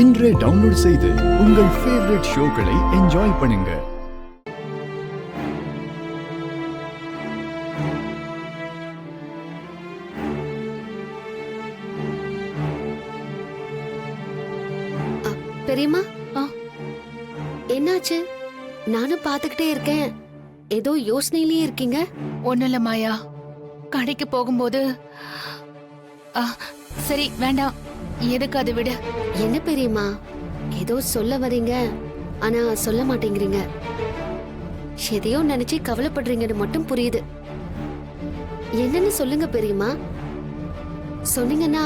இன்றே டவுன்லோட் செய்து உங்கள் ஃபேவரட் ஷோக்களை என்ஜாய் பண்ணுங்க. பெரியம்மா, என்னாச்சு? நானும் பாத்துக்கிட்டே இருக்கேன். ஏதோ யோசனையிலேயே இருக்கீங்க. ஒண்ணும் இல்ல மாயா, கடைக்கு போகும்போது சரி வேண்டாம், எதுக்கு அது விடு. என்ன பெரியம்மா, ஏதோ சொல்ல வரீங்க ஆனா சொல்ல மாட்டேங்கிறீங்க. எதையோ நினைச்சு கவலைப்படுறீங்கன்னு மட்டும் புரியுது. என்னன்னு சொல்லுங்க பெரியம்மா. சொன்னீங்கன்னா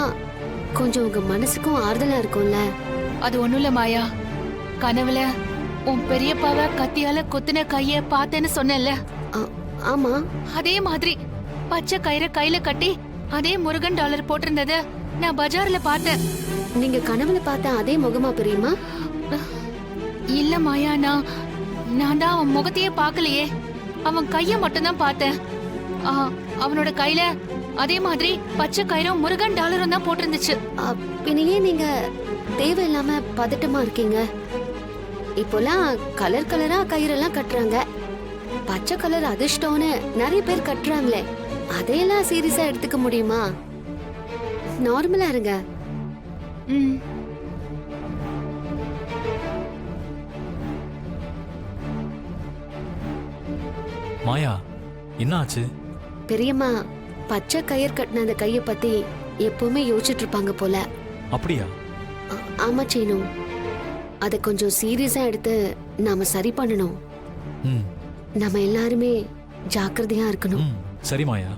கொஞ்சம் உங்க மனசுக்கும் ஆறுதலா இருக்கும்ல. அது ஒண்ணும் இல்ல மாயா, கனவுல உன் பெரியப்பாவை கத்தியால குத்துன கைய பார்த்தேன்னு சொன்னேன்ல. ஆமா, அதே மாதிரி பச்சை கயிறை கையில கட்டி அதே முருகன் டாலர் போட்டிருந்தத நான் பஜார்ல பார்த்தேன். நீங்க கனவுல பார்த்த அதே முகமா பெரியம்மா? இல்ல மாயா, நான் தான் அவன் முகத்தையே பார்க்கலையே, அவன் கைய மட்டும் தான் பார்த்தேன். அவனோட கையில அதே மாதிரி பச்சை கயிறும் முருகன் டாலரும் தான் போட்டிருந்துச்சு. பின்னையே நீங்க தேவையில்லாம பதட்டமா இருக்கீங்க. இப்போலாம் கலர் கலரா கயிறெல்லாம் கட்டுறாங்க. பச்சை கலர் அதிர்ஷ்டம்னு நிறைய பேர் கட்டுறாங்களே, அதையெல்லாம் சீரியஸா எடுத்துக்க முடியுமா? நார்மலா இருங்க. மாயா, என்ன ஆச்சு? பெரியம்மா பச்சை கயிறு கட்டின அந்த கைய பத்தி எப்பவுமே யோசிச்சுட்டு இருப்பாங்க போல. அப்படியா? ஆமா சீனு, அதை கொஞ்சம் சீரியஸா எடுத்து நாம சரி பண்ணணும். நம்ம எல்லாருமே ஜாக்கிரதையா இருக்கணும். சரி மாயா.